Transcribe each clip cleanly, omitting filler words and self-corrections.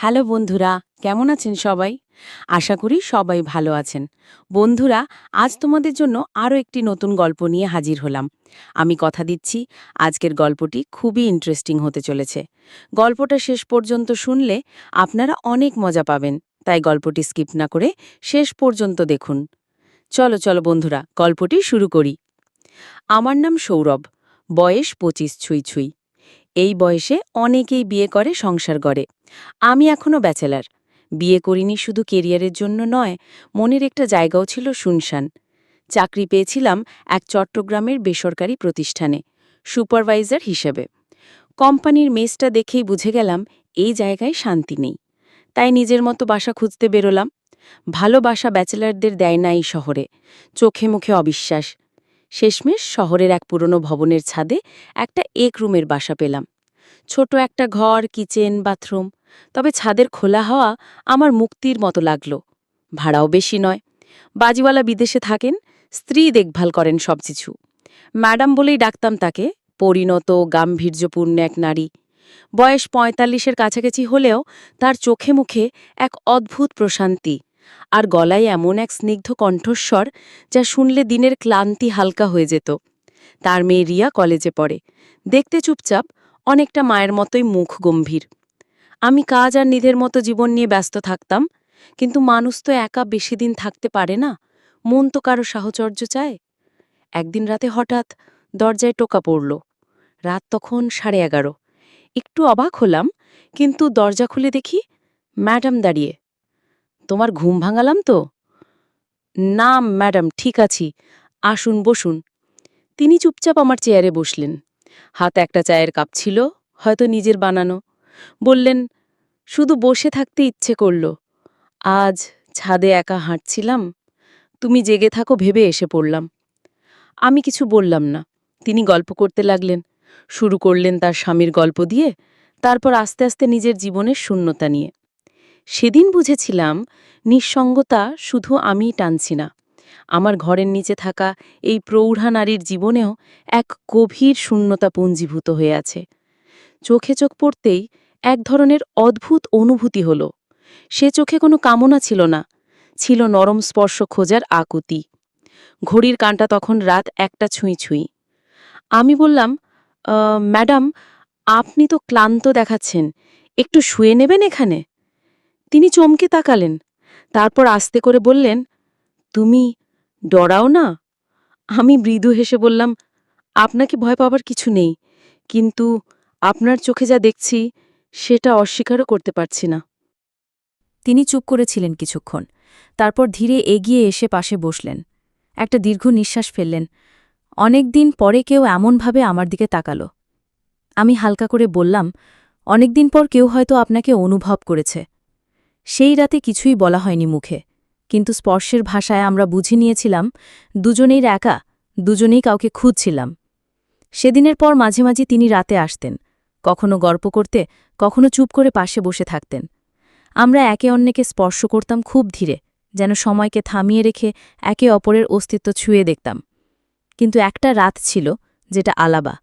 Hello বন্ধুরা, কেমন আছেন সবাই? আশা করি সবাই ভালো আছেন। বন্ধুরা, আজ তোমাদের জন্য আরও একটি নতুন গল্প নিয়ে হাজির হলাম। আমি কথা দিচ্ছি, আজকের গল্পটি খুবই ইন্টারেস্টিং হতে চলেছে। গল্পটা শেষ পর্যন্ত শুনলে আপনারা অনেক মজা পাবেন, তাই গল্পটি স্কিপ না করে শেষ পর্যন্ত দেখুন। চলো চলো বন্ধুরা, গল্পটি শুরু করি। আমার নাম সৌরভ, বয়স 25 ছুঁই ছুঁই। এই বয়সে অনেকেই বিয়ে করে, সংসার গড়ে। আমি এখনো ব্যাচেলার। বিয়ে করিনি শুধু কেরিয়ারের জন্য নয়, মনের একটা জায়গাও ছিল শুনশান। চাকরি পেয়েছিলাম এক চট্টগ্রামের বেসরকারি প্রতিষ্ঠানে, সুপারভাইজার হিসেবে। কোম্পানির মেসটা দেখেই বুঝে গেলাম এই জায়গায় শান্তি নেই। তাই নিজের মতো বাসা খুঁজতে বেরোলাম। ভালো বাসা ব্যাচেলারদের দেয় না এই শহরে, চোখে মুখে অবিশ্বাস। শেষমেশ শহরের এক পুরনো ভবনের ছাদে একটা এক রুমের বাসা পেলাম। ছোট একটা ঘর, কিচেন, বাথরুম। তবে ছাদের খোলা হাওয়া আমার মুক্তির মতো লাগল। ভাড়াও বেশি নয়। বাজিওয়ালা বিদেশে থাকেন, স্ত্রী দেখভাল করেন সবকিছু। ম্যাডাম বলেই ডাকতাম তাকে, পরিণত গাম্ভীর্যপূর্ণ এক নারী। বয়স ৪৫-এর কাছাকাছি হলেও তার চোখে মুখে এক অদ্ভুত প্রশান্তি, আর গলায় এমন এক স্নিগ্ধ কণ্ঠস্বর যা শুনলে দিনের ক্লান্তি হালকা হয়ে যেত। তার মেয়ে রিয়া কলেজে পড়ে, দেখতে চুপচাপ, অনেকটা মায়ের মতোই মুখ গম্ভীর। আমি কাজ আর নিজের মতো জীবন নিয়ে ব্যস্ত থাকতাম, কিন্তু মানুষ তো একা বেশি দিন থাকতে পারে না, মন তো কারো সাহচর্য চায়। একদিন রাতে হঠাৎ দরজায় টোকা পড়ল। রাত তখন 11:30। একটু অবাক হলাম, কিন্তু দরজা খুলে দেখি ম্যাডাম দাঁড়িয়ে। তোমার ঘুম ভাঙালাম তো? না ম্যাডাম, ঠিক আছি, আসুন বসুন। তিনি চুপচাপ আমার চেয়ারে বসলেন। হাতে একটা চায়ের কাপ ছিল, হয়তো নিজের বানানো। বললেন, শুধু বসে থাকতে ইচ্ছে করল। আজ ছাদে একা হাঁটছিলাম, তুমি জেগে থাকো ভেবে এসে পড়লাম। আমি কিছু বললাম না। তিনি গল্প করতে লাগলেন। শুরু করলেন তার স্বামীর গল্প দিয়ে, তারপর আস্তে আস্তে নিজের জীবনের শূন্যতা নিয়ে। সেদিন বুঝেছিলাম, নিঃসঙ্গতা শুধু আমিই টানছি না। আমার ঘরের নিচে থাকা এই প্রৌঢ়া নারীর জীবনেও এক গভীর শূন্যতা পুঞ্জীভূত হয়ে আছে। চোখে চোখ পড়তেই এক ধরনের অদ্ভুত অনুভূতি হল। সে চোখে কোনো কামনা ছিল না, ছিল নরম স্পর্শ খোঁজার আকুতি। ঘড়ির কাঁটা তখন রাত 1টা ছুঁই ছুঁই। আমি বললাম, ম্যাডাম, আপনি তো ক্লান্ত দেখাচ্ছেন, একটু শুয়ে নেবেন এখানে?" তিনি চমকে তাকালেন, তারপর আস্তে করে বললেন, তুমি ডরাও না? আমি মৃদু হেসে বললাম, আপনাকে ভয় পাবার কিছু নেই, কিন্তু আপনার চোখে যা দেখছি সেটা অস্বীকারও করতে পারছি না। তিনি চুপ করেছিলেন কিছুক্ষণ, তারপর ধীরে এগিয়ে এসে পাশে বসলেন। একটা দীর্ঘ নিঃশ্বাস ফেললেন। অনেক দিন পরে কেউ এমনভাবে আমার দিকে তাকাল। আমি হালকা করে বললাম, অনেকদিন পর কেউ হয়তো আপনাকে অনুভব করেছে। সেই রাতে কিছুই বলা হয়নি মুখে, কিন্তু স্পর্শের ভাষায় আমরা বুঝে নিয়েছিলাম দুজনেই একা, দুজনেই কাউকে খুঁজছিলাম। সেদিনের পর মাঝে মাঝে তিনি রাতে আসতেন, কখনো গল্প করতে, কখনো চুপ করে পাশে বসে থাকতেন। আমরা একে অন্যকে স্পর্শ করতাম খুব ধীরে, যেন সময়কে থামিয়ে রেখে একে অপরের অস্তিত্ব ছুঁয়ে দেখতাম। কিন্তু একটা রাত ছিল, যেটা আলাদা।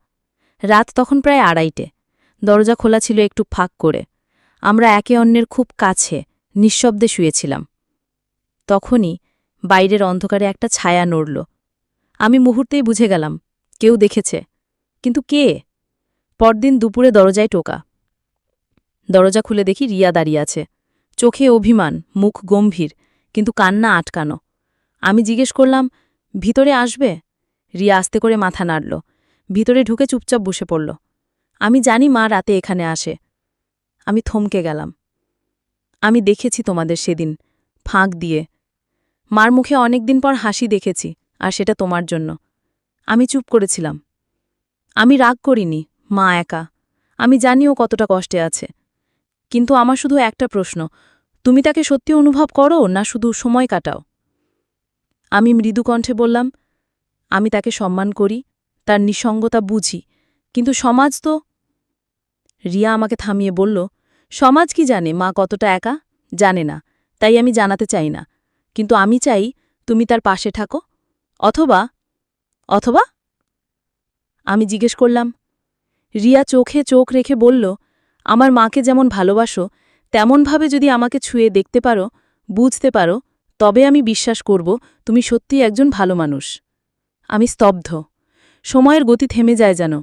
রাত তখন প্রায় 2:30। দরজা খোলা ছিল একটু ফাঁক করে। আমরা একে অন্যের খুব কাছে নিঃশব্দে শুয়েছিলাম। তখনই বাইরের অন্ধকারে একটা ছায়া নড়ল। আমি মুহূর্তেই বুঝে গেলাম, কেউ দেখেছে। কিন্তু কে? পরদিন দুপুরে দরজায় টোকা। দরজা খুলে দেখি রিয়া দাঁড়িয়ে আছে, চোখে অভিমান, মুখ গম্ভীর, কিন্তু কান্না আটকানো। আমি জিজ্ঞেস করলাম, ভিতরে আসবে? রিয়া আস্তে করে মাথা নাড়ল। ভিতরে ঢুকে চুপচাপ বসে পড়ল। আমি জানি মা রাতে এখানে আসে। আমি থমকে গেলাম। আমি দেখেছি তোমাদের সেদিন, ফাঁক দিয়ে। মার মুখে অনেকদিন পর হাসি দেখেছি, আর সেটা তোমার জন্য। আমি চুপ করেছিলাম। আমি রাগ করিনি, মা একা। আমি জানি ও কতটা কষ্টে আছে। কিন্তু আমার শুধু একটা প্রশ্ন, তুমি তাকে সত্যি অনুভব করো না শুধু সময় কাটাও? আমি মৃদু কণ্ঠে বললাম, আমি তাকে সম্মান করি, তার নিঃসঙ্গতা বুঝি, কিন্তু সমাজ তো। রিয়া আমাকে থামিয়ে বলল, সমাজ কি জানে মা কতটা একা? জানে না, তাই আমি জানাতে চাই না। কিন্তু আমি চাই তুমি তার পাশে থাকো। অথবা অথবা আমি জিজ্ঞেস করলাম। রিয়া চোখে চোখ রেখে বলল, আমার মাকে যেমন ভালোবাসো, তেমনভাবে যদি আমাকে ছুঁয়ে দেখতে পারো, বুঝতে পারো, তবে আমি বিশ্বাস করব তুমি সত্যিই একজন ভালো মানুষ। আমি স্তব্ধ। সময়ের গতি থেমে যায় যেন।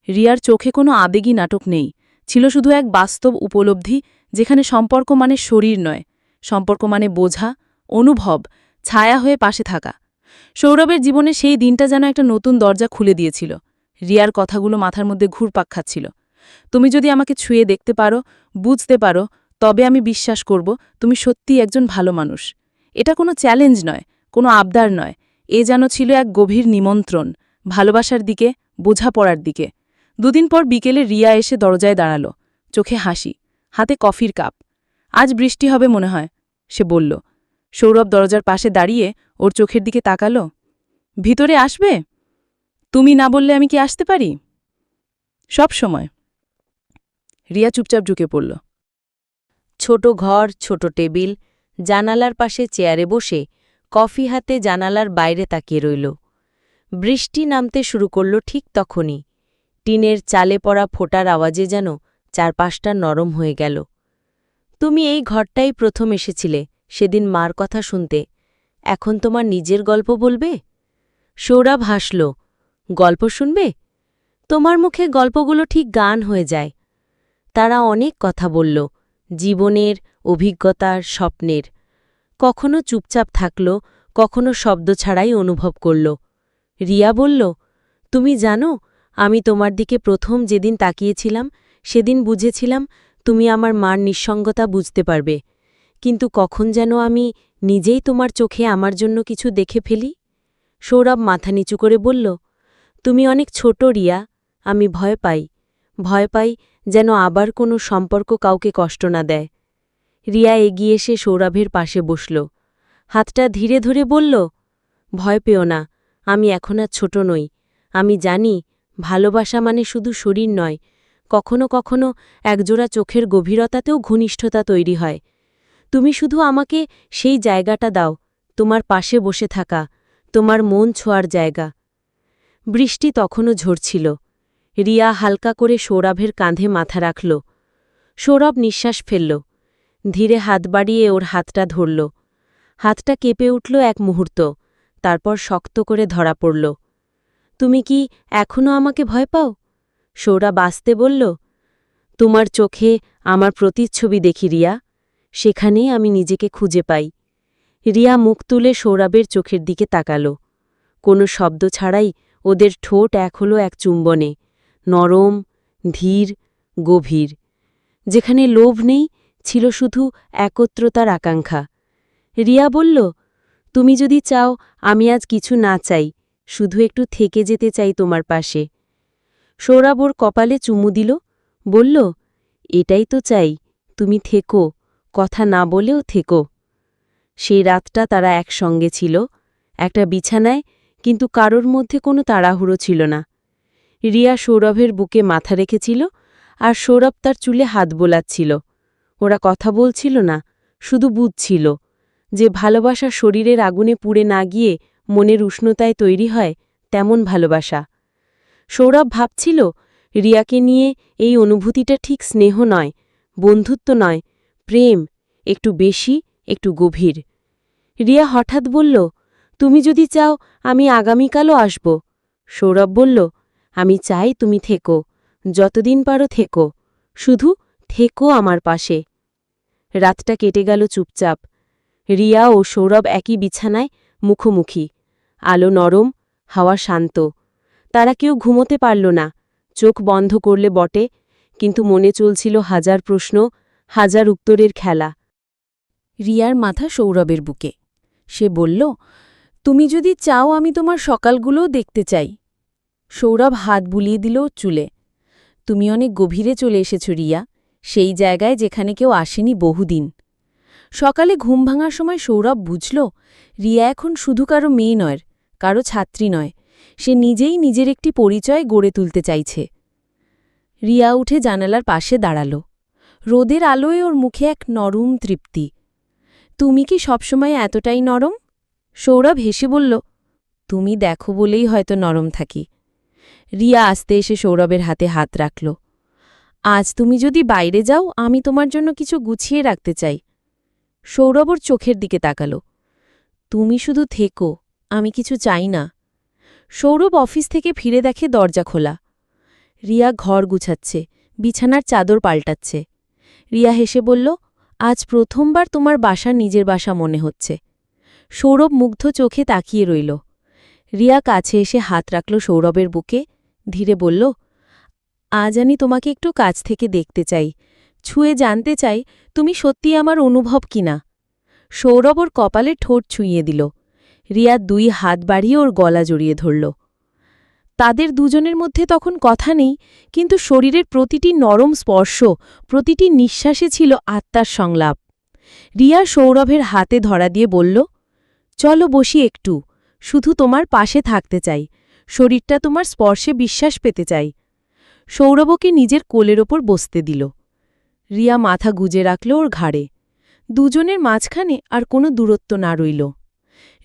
রিয়ার চোখে কোনো আবেগী নাটক নেই, ছিল শুধু এক বাস্তব উপলব্ধি, যেখানে সম্পর্ক মানে শরীর নয়, সম্পর্ক মানে বোঝা, অনুভব, ছায়া হয়ে পাশে থাকা। সৌরভের জীবনে সেই দিনটা যেন একটা নতুন দরজা খুলে দিয়েছিল। রিয়ার কথাগুলো মাথার মধ্যে ঘুরপাক খাচ্ছিল। তুমি যদি আমাকে ছুঁয়ে দেখতে পারো, বুঝতে পারো, তবে আমি বিশ্বাস করব তুমি সত্যিই একজন ভালো মানুষ। এটা কোনো চ্যালেঞ্জ নয়, কোনো আবদার নয়, এ যেন ছিল এক গভীর নিমন্ত্রণ, ভালোবাসার দিকে, বোঝাপড়ার দিকে। দুদিন পর বিকেলে রিয়া এসে দরজায় দাঁড়াল, চোখে হাসি, হাতে কফির কাপ। আজ বৃষ্টি হবে মনে হয়, সে বলল। সৌরভ দরজার পাশে দাঁড়িয়ে ওর চোখের দিকে তাকাল। ভিতরে আসবে? তুমি না বললে আমি কি আসতে পারি? সব সময়। রিয়া চুপচাপ ঢুকে পড়ল। ছোট ঘর, ছোট টেবিল, জানালার পাশে চেয়ারে বসে কফি হাতে জানালার বাইরে তাকিয়ে রইল। বৃষ্টি নামতে শুরু করল ঠিক তখনই। টিনের চালে পড়া ফোঁটার আওয়াজে যেন চারপাশটা নরম হয়ে গেল। তুমি এই ঘরটাই প্রথম এসেছিলে সেদিন মার কথা শুনতে। এখন তোমার নিজের গল্প বলবে? সৌরভ হাসল। গল্প শুনবে? তোমার মুখে গল্পগুলো ঠিক গান হয়ে যায়। তারা অনেক কথা বলল, জীবনের, অভিজ্ঞতার, স্বপ্নের। কখনো চুপচাপ থাকল, কখনো শব্দ ছাড়াই অনুভব করল। রিয়া বলল, তুমি জানো, আমি তোমার দিকে প্রথম যেদিন তাকিয়েছিলাম সেদিন বুঝেছিলাম তুমি আমার মার নিঃসঙ্গতা বুঝতে পারবে। কিন্তু কখন যেন আমি নিজেই তোমার চোখে আমার জন্য কিছু দেখে ফেলি। সৌরভ মাথা নিচু করে বলল, তুমি অনেক ছোট রিয়া, আমি ভয় পাই। ভয় পাই যেন আবার কোনো সম্পর্ক কাউকে কষ্ট না দেয়। রিয়া এগিয়ে এসে সৌরভের পাশে বসল। হাতটা ধীরে ধরে বলল, ভয় পেও না, আমি এখন আর ছোট নই। আমি জানি ভালোবাসা মানে শুধু শরীর নয়, কখনো কখনো একজোড়া চোখের গভীরতাতেও ঘনিষ্ঠতা তৈরি হয়। তুমি শুধু আমাকে সেই জায়গাটা দাও, তোমার পাশে বসে থাকা, তোমার মন ছোঁয়ার জায়গা। বৃষ্টি তখনও ঝরছিল। রিয়া হালকা করে সৌরভের কাঁধে মাথা রাখল। সৌরভ নিঃশ্বাস ফেলল, ধীরে হাত বাড়িয়ে ওর হাতটা ধরল। হাতটা কেঁপে উঠল এক মুহূর্ত, তারপর শক্ত করে ধরা পড়ল। তুমি কি এখনও আমাকে ভয় পাও? সৌরভ আস্তে বলল, তোমার চোখে আমার প্রতিচ্ছবি দেখি রিয়া, সেখানেই আমি নিজেকে খুঁজে পাই। রিয়া মুখ তুলে সৌরভের চোখের দিকে তাকাল। কোনো শব্দ ছাড়াই ওদের ঠোঁট এক হলো এক চুম্বনে, নরম, ধীর, গভীর। যেখানে লোভ নেই, ছিল শুধু একত্রতার আকাঙ্ক্ষা। রিয়া বলল, তুমি যদি চাও আমি আজ কিছু না চাই, শুধু একটু থেকে যেতে চাই তোমার পাশে। সৌরভ ওর কপালে চুমু দিল, বলল, এটাই তো চাই, তুমি থেকো, কথা না বলেও থেকো। সেই রাতটা তারা একসঙ্গে ছিল, একটা বিছানায়, কিন্তু কারোর মধ্যে কোনো তাড়াহুড়ো ছিল না। রিয়া সৌরভের বুকে মাথা রেখেছিল, আর সৌরভ তার চুলে হাত বোলাচ্ছিল। ওরা কথা বলছিল না, শুধু বুঝছিল যে ভালোবাসা শরীরের আগুনে পুড়ে না গিয়ে মনের উষ্ণতায় তৈরি হয়, তেমন ভালোবাসা। সৌরভ ভাবছিল, রিয়াকে নিয়ে এই অনুভূতিটা ঠিক স্নেহ নয়, বন্ধুত্ব নয়, প্রেম, একটু বেশি, একটু গভীর। রিয়া হঠাৎ বলল, তুমি যদি চাও আমি আগামীকালও আসব। সৌরভ বলল, আমি চাই তুমি থেকো, যতদিন পারো থেকো, শুধু থেকো আমার পাশে। রাতটা কেটে গেল চুপচাপ। রিয়া ও সৌরভ একই বিছানায়, মুখোমুখি। আলো নরম, হাওয়া শান্ত। তারা কেউ ঘুমোতে পারল না, চোখ বন্ধ করলে বটে, কিন্তু মনে চলছিল হাজার প্রশ্ন, হাজার উত্তরের খেলা। রিয়ার মাথা সৌরভের বুকে। সে বলল, তুমি যদি চাও আমি তোমার সকালগুলোও দেখতে চাই। সৌরভ হাত বুলিয়ে দিল চুলে। তুমি অনেক গভীরে চলে এসেছ রিয়া, সেই জায়গায় যেখানে কেউ আসেনি বহুদিন। সকালে ঘুম ভাঙার সময় সৌরভ বুঝল, রিয়া এখন শুধু কারো মেয়ে নয়, কারো ছাত্রী নয়, সে নিজেই নিজের একটি পরিচয় গড়ে তুলতে চাইছে। রিয়া উঠে জানালার পাশে দাঁড়াল। রোদের আলোয় ওর মুখে এক নরম তৃপ্তি। তুমি কি সবসময় এতটাই নরম? সৌরভ হেসে বলল, তুমি দেখো বলেই হয়তো নরম থাকি। রিয়া আস্তে এসে সৌরভের হাতে হাত রাখল। আজ তুমি যদি বাইরে যাও আমি তোমার জন্য কিছু গুছিয়ে রাখতে চাই। সৌরভ ওর চোখের দিকে তাকালো। তুমি শুধু থেকো, আমি কিছু চাই না। সৌরভ অফিস থেকে ফিরে দেখে দরজা খোলা। রিয়া ঘর গুছাচ্ছে, বিছানার চাদর পাল্টাচ্ছে। রিয়া হেসে বলল, আজ প্রথমবার তোমার বাসা নিজের বাসা মনে হচ্ছে। সৌরভ মুগ্ধ চোখে তাকিয়ে রইল। রিয়া কাছে এসে হাত রাখল সৌরভের বুকে, ধীরে বলল, আজ আমি তোমাকে একটু কাছ থেকে দেখতে চাই, ছুঁয়ে জানতে চাই তুমি সত্যি আমার অনুভব কিনা। সৌরভ ওর কপালে ঠোঁট ছুঁয়ে দিল। রিয়া 2 হাত বাড়িয়ে ওর গলা জড়িয়ে ধরল। তাদের দুজনের মধ্যে তখন কথা নেই, কিন্তু শরীরের প্রতিটি নরম স্পর্শ, প্রতিটি নিঃশ্বাসে ছিল আত্মার সংলাপ। রিয়া সৌরভের হাতে ধরা দিয়ে বলল, চলো বসি একটু, শুধু তোমার পাশে থাকতে চাই, শরীরটা তোমার স্পর্শে বিশ্বাস পেতে চাই। সৌরভকে নিজের কোলের ওপর বসতে দিল। রিয়া মাথা গুজে রাখল ওর ঘাড়ে। দুজনের মাঝখানে আর কোনো দূরত্ব না রইল।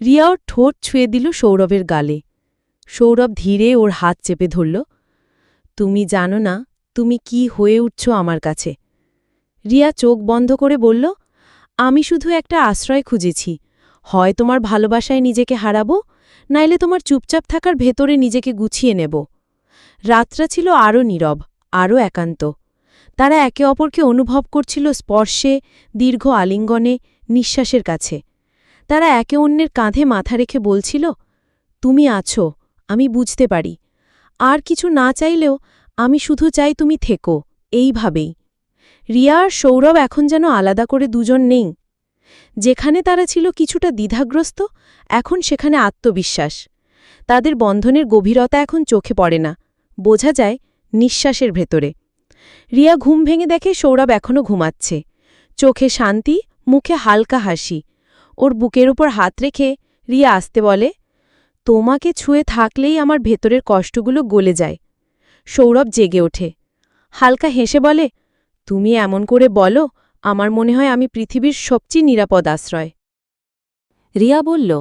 রিয়া ওর ঠোঁট ছুঁয়ে দিল সৌরভের গালে। সৌরভ ধীরে ওর হাত চেপে ধরল। তুমি জানো না তুমি কি হয়ে উঠছ আমার কাছে। রিয়া চোখ বন্ধ করে বলল, আমি শুধু একটা আশ্রয় খুঁজেছি, হয় তোমার ভালোবাসায় নিজেকে হারাবো, নাইলে তোমার চুপচাপ থাকার ভেতরে নিজেকে গুছিয়ে নেব। রাতটা ছিল আরও নীরব, আরও একান্ত। তারা একে অপরকে অনুভব করছিল স্পর্শে, দীর্ঘ আলিঙ্গনে, নিঃশ্বাসের কাছে। তারা একে অন্যের কাঁধে মাথা রেখে বলছিল, তুমি আছো, আমি বুঝতে পারি। আর কিছু না চাইলেও আমি শুধু চাই তুমি থেকো, এইভাবেই। রিয়া আর সৌরভ এখন যেন আলাদা করে দুজন নেই। যেখানে তারা ছিল কিছুটা দ্বিধাগ্রস্ত, এখন সেখানে আত্মবিশ্বাস। তাদের বন্ধনের গভীরতা এখন চোখে পড়ে না, বোঝা যায় নিঃশ্বাসের ভেতরে। রিয়া ঘুম ভেঙে দেখে সৌরভ এখনও ঘুমাচ্ছে, চোখে শান্তি, মুখে হালকা হাসি। ওর বুকের উপর হাত রেখে রিয়া আসতে বলে, তোমাকে ছুঁয়ে থাকলেই আমার ভেতরের কষ্টগুলো গলে যায়। সৌরভ জেগে ওঠে, হালকা হেসে বলে, তুমি এমন করে বলো, আমার মনে হয় আমি পৃথিবীর সবচেয়ে নিরাপদ আশ্রয়। রিয়া বলল,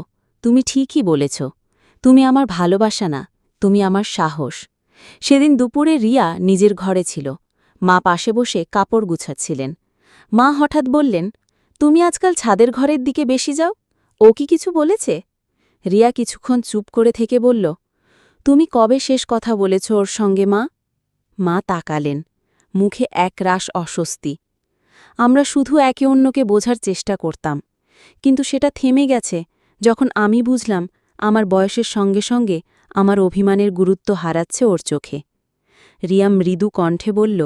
তুমি ঠিকই বলেছ, তুমি আমার ভালোবাসা না, তুমি আমার সাহস। সেদিন দুপুরে রিয়া নিজের ঘরে ছিল, মা পাশে বসে কাপড় গুছাচ্ছিলেন। মা হঠাৎ বললেন, তুমি আজকাল ছাদের ঘরের দিকে বেশি যাও, ও কি কিছু বলেছে? রিয়া কিছুক্ষণ চুপ করে থেকে বলল, তুমি কবে শেষ কথা বলেছ ওর সঙ্গে মা? মা তাকালেন, মুখে একরাশ অস্বস্তি। আমরা শুধু একে অন্যকে বোঝার চেষ্টা করতাম, কিন্তু সেটা থেমে গেছে যখন আমি বুঝলাম আমার বয়সের সঙ্গে সঙ্গে আমার অভিমানের গুরুত্ব হারাচ্ছে ওর চোখে। রিয়া মৃদু কণ্ঠে বলল,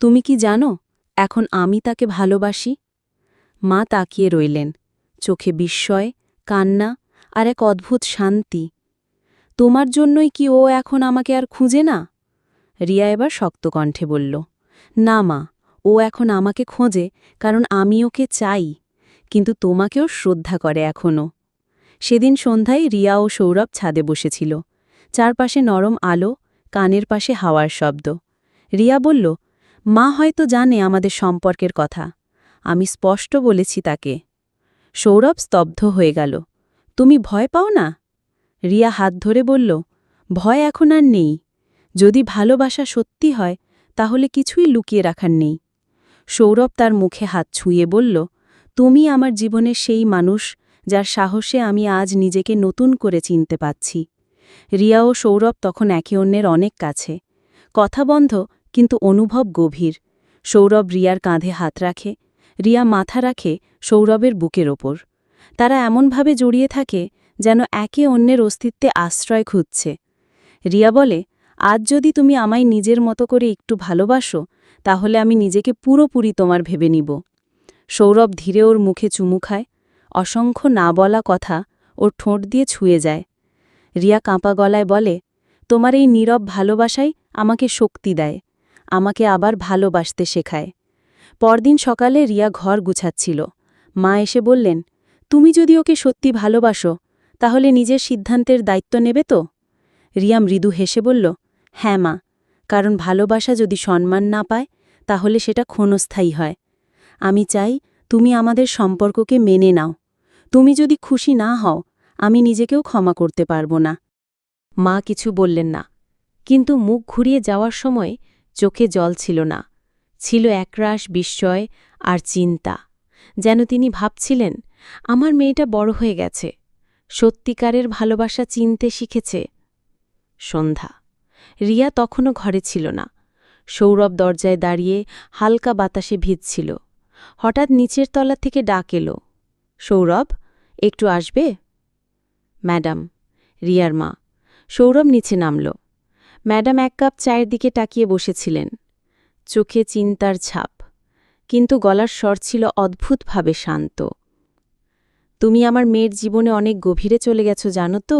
তুমি কি জানো এখন আমি তাকে ভালোবাসি? মা তাকিয়ে রইলেন, চোখে বিস্ময়, কান্না আর এক অদ্ভুত শান্তি। তোমার জন্যই কি ও এখন আমাকে আর খুঁজে না? রিয়া এবার শক্ত কণ্ঠে বলল, না মা, ও এখন আমাকে খোঁজে কারণ আমি ওকে চাই, কিন্তু তোমাকেও শ্রদ্ধা করে এখনও। সেদিন সন্ধ্যায় রিয়া ও সৌরভ ছাদে বসেছিল। চারপাশে নরম আলো, কানের পাশে হাওয়ার শব্দ। রিয়া বলল, মা হয়তো জানে আমাদের সম্পর্কের কথা, আমি স্পষ্ট বলেছি তাকে। সৌরভ স্তব্ধ হয়ে গেল। তুমি ভয় পাও না? রিয়া হাত ধরে বলল, ভয় এখন আর নেই। যদি ভালোবাসা সত্যি হয় তাহলে কিছুই লুকিয়ে রাখার নেই। সৌরভ তার মুখে হাত ছুঁয়ে বলল, তুমি আমার জীবনের সেই মানুষ যার সাহসে আমি আজ নিজেকে নতুন করে চিনতে পাচ্ছি। রিয়া ও সৌরভ তখন একে অন্যের অনেক কাছে। কথা বন্ধ, কিন্তু অনুভব গভীর। সৌরভ রিয়ার কাঁধে হাত রাখে, রিয়া মাথা রাখে সৌরভের বুকের ওপর। তারা এমনভাবে জড়িয়ে থাকে যেন একে অন্যের অস্তিত্বে আশ্রয় খুঁজছে। রিয়া বলে, আজ যদি তুমি আমায় নিজের মতো করে একটু ভালোবাসো, তাহলে আমি নিজেকে পুরোপুরি তোমার ভেবে নিব। সৌরভ ধীরে ওর মুখে চুমু খায়, অসংখ্য না বলা কথা ওর ঠোঁট দিয়ে ছুঁয়ে যায়। রিয়া কাঁপা গলায় বলে, তোমার এই নীরব ভালোবাসাই আমাকে শক্তি দেয়, আমাকে আবার ভালোবাসতে শেখায়। পরদিন সকালে রিয়া ঘর গুছাচ্ছিল। মা এসে বললেন, তুমি যদি ওকে সত্যি ভালোবাসো তাহলে নিজের সিদ্ধান্তের দায়িত্ব নেবে তো? রিয়া মৃদু হেসে বলল, হ্যাঁ মা, কারণ ভালোবাসা যদি সম্মান না পায় তাহলে সেটা ক্ষণস্থায়ী হয়। আমি চাই তুমি আমাদের সম্পর্ককে মেনে নাও। তুমি যদি খুশি না হও, আমি নিজেকেও ক্ষমা করতে পারব না। মা কিছু বললেন না, কিন্তু মুখ ঘুরিয়ে যাওয়ার সময় চোখে জল ছিল না। ছিল একরাশ বিস্ময় আর চিন্তা, যেন তিনি ভাবছিলেন, আমার মেয়েটা বড় হয়ে গেছে, সত্যিকারের ভালোবাসা চিনতে শিখেছে। সন্ধ্যা। রিয়া তখনও ঘরে ছিল না। সৌরভ দরজায় দাঁড়িয়ে হালকা বাতাসে ভিজছিল। হঠাৎ নিচের তলা থেকে ডাক এলো, সৌরভ, একটু আসবে? ম্যাডাম, রিয়ার মা। সৌরভ নিচে নামল। ম্যাডাম এক কাপ চায়ের দিকে তাকিয়ে বসেছিলেন, চোখে চিন্তার ছাপ, কিন্তু গলার স্বর ছিল অদ্ভুতভাবে শান্ত। তুমি আমার মেয়ের জীবনে অনেক গভীরে চলে গেছ, জানো তো?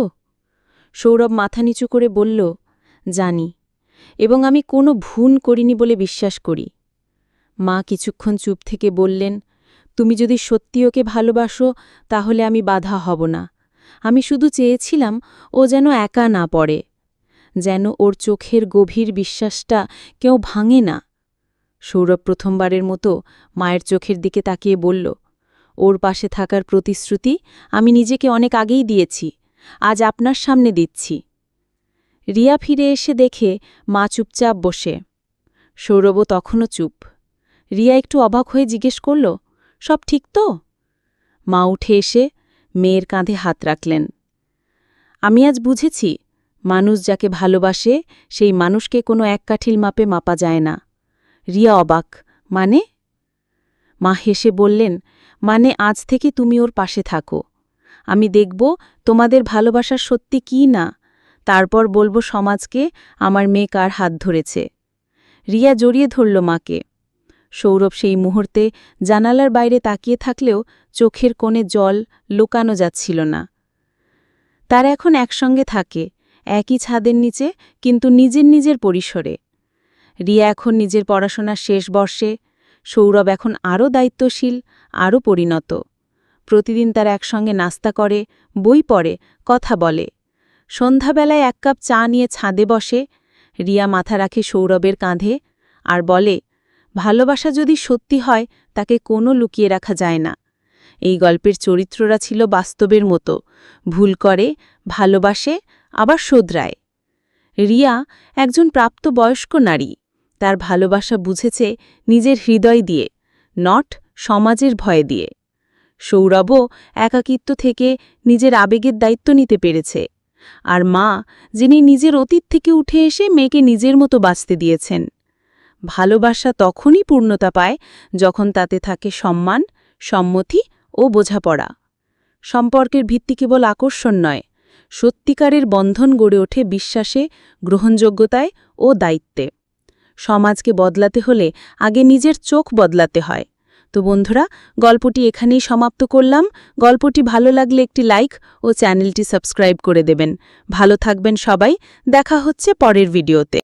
সৌরভ মাথা নিচু করে বলল, জানি, এবং আমি কোনো ভুল করিনি বলে বিশ্বাস করি। মা কিছুক্ষণ চুপ থেকে বললেন, তুমি যদি সত্যি ওকে ভালোবাসো তাহলে আমি বাধা হব না। আমি শুধু চেয়েছিলাম ও যেন একা না পড়ে, যেন ওর চোখের গভীর বিশ্বাসটা কেউ ভাঙে না। সৌরভ প্রথমবারের মতো মায়ের চোখের দিকে তাকিয়ে বলল, ওর পাশে থাকার প্রতিশ্রুতি আমি নিজেকে অনেক আগেই দিয়েছি, আজ আপনার সামনে দিচ্ছি। রিয়া ফিরে এসে দেখে মা চুপচাপ বসে। সৌরভও তখনও চুপ। রিয়া একটু অবাক হয়ে জিজ্ঞেস করল, সব ঠিক তো? মা উঠে এসে মেয়ের কাঁধে হাত রাখলেন। আমি আজ বুঝেছি, মানুষ যাকে ভালোবাসে সেই মানুষকে কোনো এক কাঠিল মাপে মাপা যায় না। রিয়া অবাক, মানে? মা হেসে বললেন, মানে আজ থেকে তুমি ওর পাশে থাকো। আমি দেখব তোমাদের ভালোবাসার সত্যি কি না, তারপর বলবো সমাজকে আমার মেয়ে কার হাত ধরেছে। রিয়া জড়িয়ে ধরল মাকে। সৌরভ সেই মুহূর্তে জানালার বাইরে তাকিয়ে থাকলেও চোখের কোণে জল লুকানো যাচ্ছিল না। তারা এখন একসঙ্গে থাকে, একই ছাদের নিচে, কিন্তু নিজের নিজের পরিসরে। রিয়া এখন নিজের পড়াশোনার শেষ বর্ষে, সৌরভ এখন আরও দায়িত্বশীল, আরও পরিণত। প্রতিদিন তারা একসঙ্গে নাস্তা করে, বই পড়ে, কথা বলে। সন্ধ্যাবেলায় এক কাপ চা নিয়ে ছাদে বসে। রিয়া মাথা রাখে সৌরভের কাঁধে আর বলে, ভালোবাসা যদি সত্যি হয় তাকে কোনো লুকিয়ে রাখা যায় না। এই গল্পের চরিত্ররা ছিল বাস্তবের মতো, ভুল করে, ভালোবাসে, আবার শোধরায়। রিয়া একজন প্রাপ্তবয়স্ক নারী, তার ভালোবাসা বুঝেছে নিজের হৃদয় দিয়ে, নট সমাজের ভয়ে দিয়ে। সৌরভও একাকিত্ব থেকে নিজের আবেগের দায়িত্ব নিতে পেরেছে। আর মা, যিনি নিজের অতীত থেকে উঠে এসে মেয়েকে নিজের মতো বাঁচতে দিয়েছেন। ভালোবাসা তখনই পূর্ণতা পায় যখন তাতে থাকে সম্মান, সম্মতি ও বোঝাপড়া। সম্পর্কের ভিত্তি কেবল আকর্ষণ নয়, সত্যিকারের বন্ধন গড়ে ওঠে বিশ্বাসে, গ্রহণযোগ্যতায় ও দায়িত্বে। সমাজকে বদলাতে হলে আগে নিজের চোখ বদলাতে হয়। তো বন্ধুরা, গল্পটি এখানেই সমাপ্ত করলাম। গল্পটি ভালো লাগলে একটি লাইক ও চ্যানেলটি সাবস্ক্রাইব করে দেবেন। ভালো থাকবেন সবাই, দেখা হচ্ছে পরের ভিডিওতে।